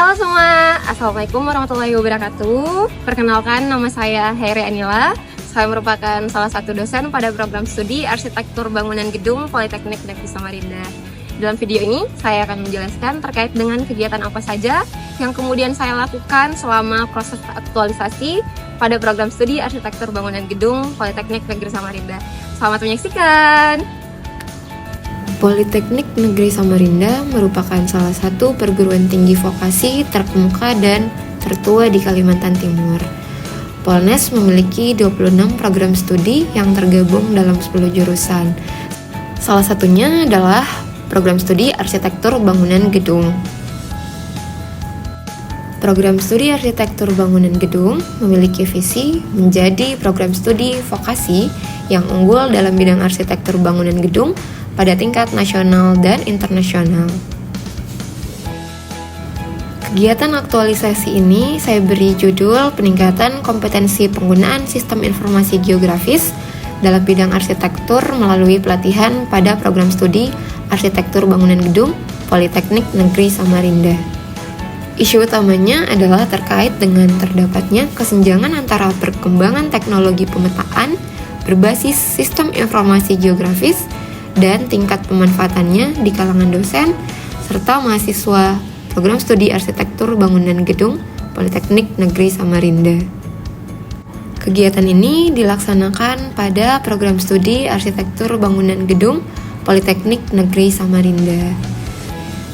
Halo semua, Assalamualaikum warahmatullahi wabarakatuh. Perkenalkan, nama saya Heri Anila. Saya merupakan salah satu dosen pada program studi Arsitektur Bangunan Gedung Politeknik Negeri Samarinda. Dalam video ini, saya akan menjelaskan terkait dengan kegiatan apa saja yang kemudian saya lakukan selama proses aktualisasi pada program studi Arsitektur Bangunan Gedung Politeknik Negeri Samarinda. Selamat menyaksikan! Politeknik Negeri Samarinda merupakan salah satu perguruan tinggi vokasi terkemuka dan tertua di Kalimantan Timur. Polnes memiliki 26 program studi yang tergabung dalam 10 jurusan. Salah satunya adalah program studi Arsitektur Bangunan Gedung. Program studi Arsitektur Bangunan Gedung memiliki visi menjadi program studi vokasi yang unggul dalam bidang arsitektur bangunan gedung pada tingkat nasional dan internasional. Kegiatan aktualisasi ini saya beri judul peningkatan kompetensi penggunaan sistem informasi geografis dalam bidang arsitektur melalui pelatihan pada program studi Arsitektur Bangunan Gedung Politeknik Negeri Samarinda. Isu utamanya adalah terkait dengan terdapatnya kesenjangan antara perkembangan teknologi pemetaan berbasis sistem informasi geografis dan tingkat pemanfaatannya di kalangan dosen serta mahasiswa program studi Arsitektur Bangunan Gedung Politeknik Negeri Samarinda. Kegiatan ini dilaksanakan pada program studi Arsitektur Bangunan Gedung Politeknik Negeri Samarinda.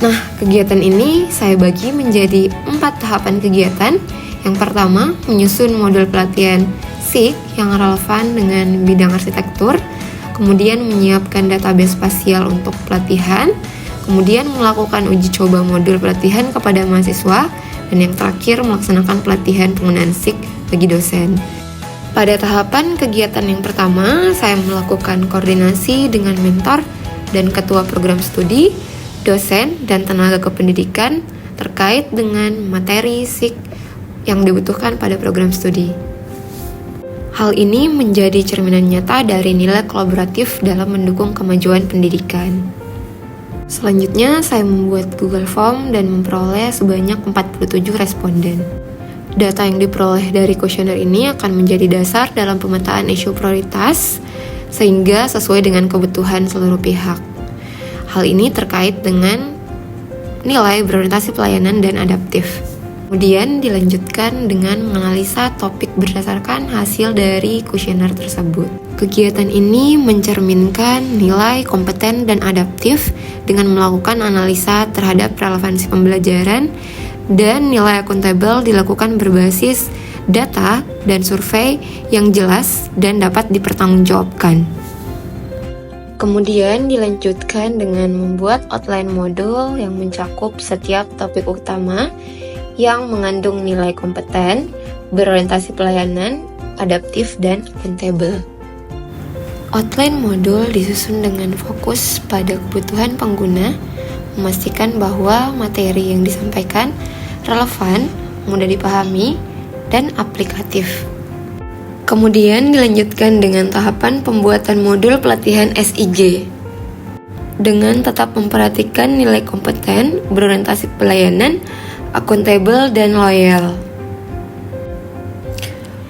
Nah, kegiatan ini saya bagi menjadi 4 tahapan kegiatan. Yang pertama, menyusun modul pelatihan SIG yang relevan dengan bidang arsitektur, kemudian menyiapkan database spasial untuk pelatihan, kemudian melakukan uji coba modul pelatihan kepada mahasiswa, dan yang terakhir melaksanakan pelatihan penggunaan SIG bagi dosen. Pada tahapan kegiatan yang pertama, saya melakukan koordinasi dengan mentor dan ketua program studi, dosen, dan tenaga kependidikan terkait dengan materi SIG yang dibutuhkan pada program studi. Hal ini menjadi cerminan nyata dari nilai kolaboratif dalam mendukung kemajuan pendidikan. Selanjutnya, saya membuat Google Form dan memperoleh sebanyak 47 responden. Data yang diperoleh dari kuesioner ini akan menjadi dasar dalam pemetaan isu prioritas, sehingga sesuai dengan kebutuhan seluruh pihak. Hal ini terkait dengan nilai berorientasi pelayanan dan adaptif. Kemudian dilanjutkan dengan menganalisa topik berdasarkan hasil dari kuesioner tersebut. Kegiatan ini mencerminkan nilai kompeten dan adaptif dengan melakukan analisa terhadap relevansi pembelajaran, dan nilai akuntabel dilakukan berbasis data dan survei yang jelas dan dapat dipertanggungjawabkan. Kemudian dilanjutkan dengan membuat outline modul yang mencakup setiap topik utama yang mengandung nilai kompeten, berorientasi pelayanan, adaptif, dan akuntabel. Outline modul disusun dengan fokus pada kebutuhan pengguna, memastikan bahwa materi yang disampaikan relevan, mudah dipahami, dan aplikatif. Kemudian dilanjutkan dengan tahapan pembuatan modul pelatihan SIG dengan tetap memperhatikan nilai kompeten, berorientasi pelayanan, akuntabel, dan loyal.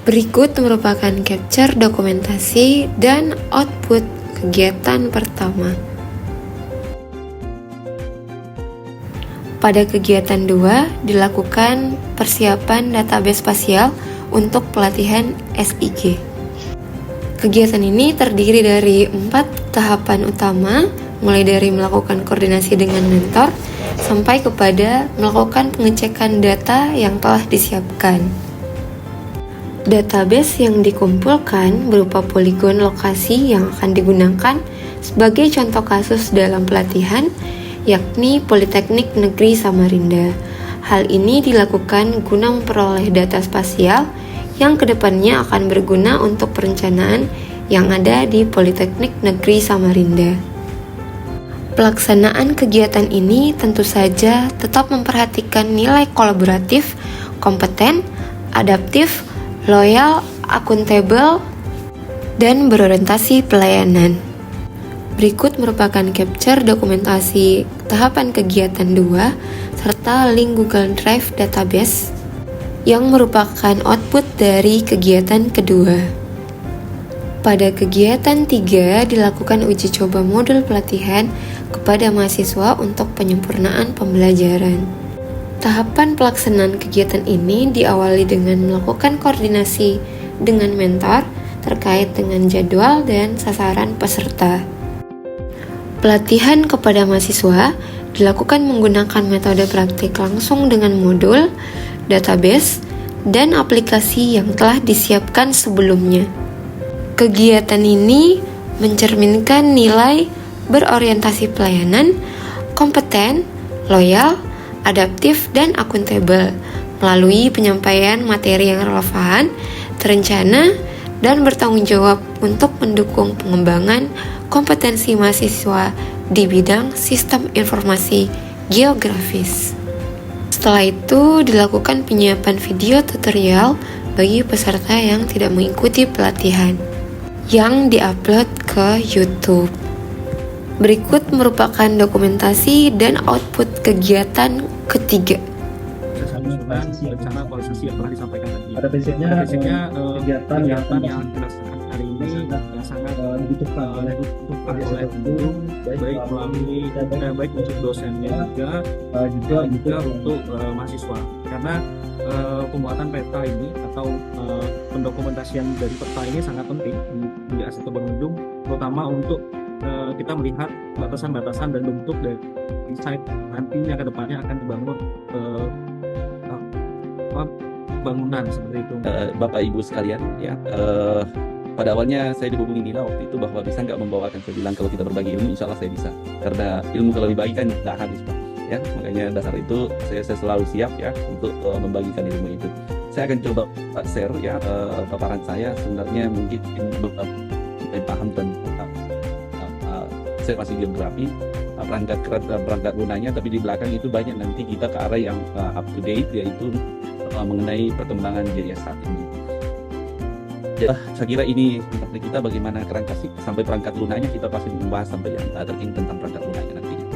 Berikut merupakan capture dokumentasi dan output kegiatan pertama. Pada kegiatan 2 dilakukan persiapan database spasial untuk pelatihan SIG. Kegiatan ini terdiri dari 4 tahapan utama, mulai dari melakukan koordinasi dengan mentor sampai kepada melakukan pengecekan data yang telah disiapkan. Database yang dikumpulkan berupa poligon lokasi yang akan digunakan sebagai contoh kasus dalam pelatihan, yakni Politeknik Negeri Samarinda. Hal ini dilakukan guna memperoleh data spasial yang kedepannya akan berguna untuk perencanaan yang ada di Politeknik Negeri Samarinda. Pelaksanaan kegiatan ini tentu saja tetap memperhatikan nilai kolaboratif, kompeten, adaptif, loyal, akuntabel, dan berorientasi pelayanan. Berikut merupakan capture dokumentasi tahapan kegiatan 2 serta serta link Google Drive database yang merupakan output dari kegiatan kedua. Pada kegiatan 3 dilakukan uji coba modul pelatihan kepada mahasiswa untuk penyempurnaan pembelajaran. Tahapan pelaksanaan kegiatan ini diawali dengan melakukan koordinasi dengan mentor terkait dengan jadwal dan sasaran peserta. Pelatihan kepada mahasiswa dilakukan menggunakan metode praktik langsung dengan modul, database, dan aplikasi yang telah disiapkan sebelumnya. Kegiatan ini mencerminkan nilai berorientasi pelayanan, kompeten, loyal, adaptif, dan akuntabel melalui penyampaian materi yang relevan, terencana, dan bertanggung jawab untuk mendukung pengembangan kompetensi mahasiswa di bidang sistem informasi geografis. Setelah itu dilakukan penyiapan video tutorial bagi peserta yang tidak mengikuti pelatihan yang diupload ke YouTube. Berikut merupakan dokumentasi dan output kegiatan ketiga. Rencana koordinasi yang telah disampaikan tadi. Pada prinsipnya kegiatan yang dilaksanakan hari ini sangat dibutuhkan oleh guru, baik melalui baik untuk dosennya juga untuk mahasiswa. Karena pembuatan peta ini atau pendokumentasian dari peta ini sangat penting di arsitektur Bandung, terutama untuk kita melihat batasan-batasan dan bentuk dari site nantinya ke depannya akan dibangun bangunan seperti itu. Bapak Ibu sekalian, ya, pada awalnya saya dihubungi Nila waktu itu bahwa bisa nggak membawakan, saya bilang kalau kita berbagi ilmu insya Allah saya bisa, karena ilmu kalau dibagi kan nggak habis Pak, ya, makanya dasar itu saya selalu siap ya untuk membagikan ilmu itu. Saya akan coba share ya paparan saya, sebenarnya mungkin paham tentang observasi geografi, perangkat lunanya, tapi di belakang itu banyak nanti kita ke arah yang up to date, yaitu mengenai perkembangan GIS saat ini. Ya, saya kira ini seperti kita bagaimana kerangka sampai perangkat lunanya, kita pasti membahas sampai yang terkait tentang perangkat lunanya nantinya.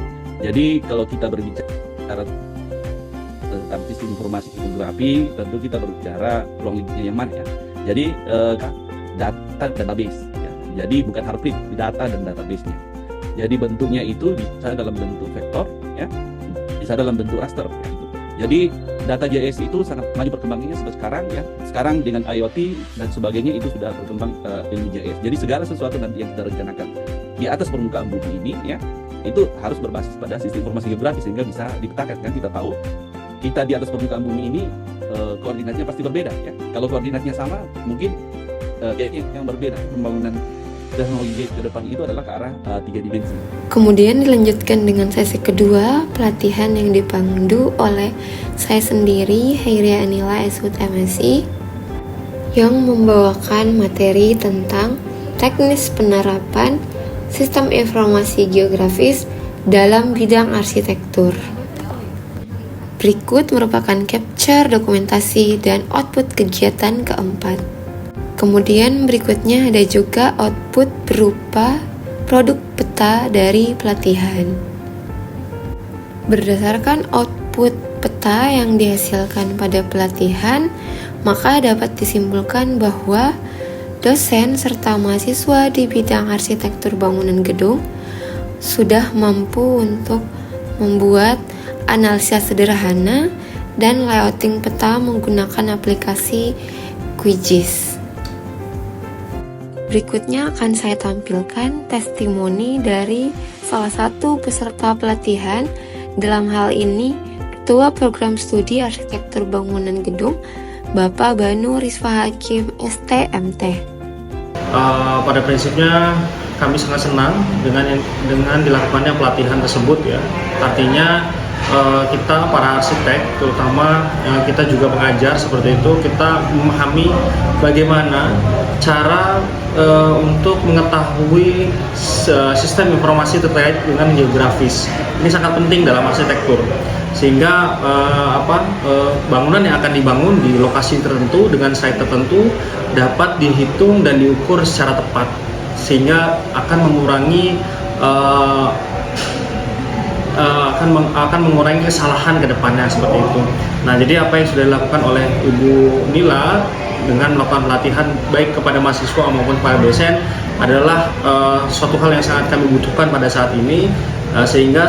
Jadi kalau kita berbicara tentang sistem informasi geografi, tentu kita berbicara ruang lingkupnya yang mana ya. Jadi data database ya. Jadi bukan hard print, di data dan database-nya. Jadi bentuknya itu bisa dalam bentuk vektor ya, bisa dalam bentuk raster ya, gitu. Jadi data GIS itu sangat maju perkembangannya sampai sekarang ya. Sekarang dengan IoT dan sebagainya itu sudah berkembang ilmu GIS. Jadi segala sesuatu nanti yang kita rencanakan di atas permukaan bumi ini ya, itu harus berbasis pada sistem informasi geografi sehingga bisa dipetakan. Kan kita tahu kita di atas permukaan bumi ini koordinatnya pasti berbeda ya. Kalau koordinatnya sama mungkin yang berbeda. Pembangunan teknologi ke depan itu adalah ke arah 3 dimensi. Kemudian dilanjutkan dengan sesi kedua, pelatihan yang dipandu oleh saya sendiri, Hairia Anila, SHUT MSI, yang membawakan materi tentang teknis penerapan sistem informasi geografis dalam bidang arsitektur. Berikut merupakan capture, dokumentasi, dan output kegiatan keempat. Kemudian berikutnya ada juga output berupa produk peta dari pelatihan. Berdasarkan output peta yang dihasilkan pada pelatihan, maka dapat disimpulkan bahwa dosen serta mahasiswa di bidang arsitektur bangunan gedung sudah mampu untuk membuat analisa sederhana dan layouting peta menggunakan aplikasi QGIS. Berikutnya akan saya tampilkan testimoni dari salah satu peserta pelatihan, dalam hal ini Ketua Program Studi Arsitektur Bangunan Gedung, Bapak Banu Rizfa Hakim, STMT. Pada prinsipnya kami sangat senang dengan dilakukannya pelatihan tersebut ya. Artinya kita para arsitek, terutama kita juga pengajar seperti itu, kita memahami bagaimana cara untuk mengetahui sistem informasi terkait dengan geografis. Ini sangat penting dalam arsitektur, sehingga bangunan yang akan dibangun di lokasi tertentu dengan site tertentu dapat dihitung dan diukur secara tepat, sehingga akan mengurangi akan mengurangi kesalahan ke depannya seperti itu. Nah, jadi apa yang sudah dilakukan oleh Ibu Nila dengan melakukan pelatihan baik kepada mahasiswa maupun kepada dosen adalah suatu hal yang sangat kami butuhkan pada saat ini, sehingga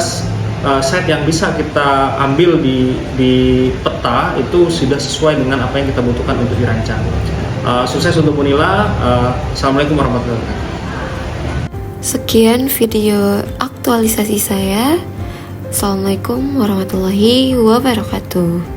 set yang bisa kita ambil di peta itu sudah sesuai dengan apa yang kita butuhkan untuk dirancang. Sukses untuk Bu Nila. Assalamualaikum warahmatullahi wabarakatuh. Sekian video aktualisasi saya. Assalamualaikum warahmatullahi wabarakatuh.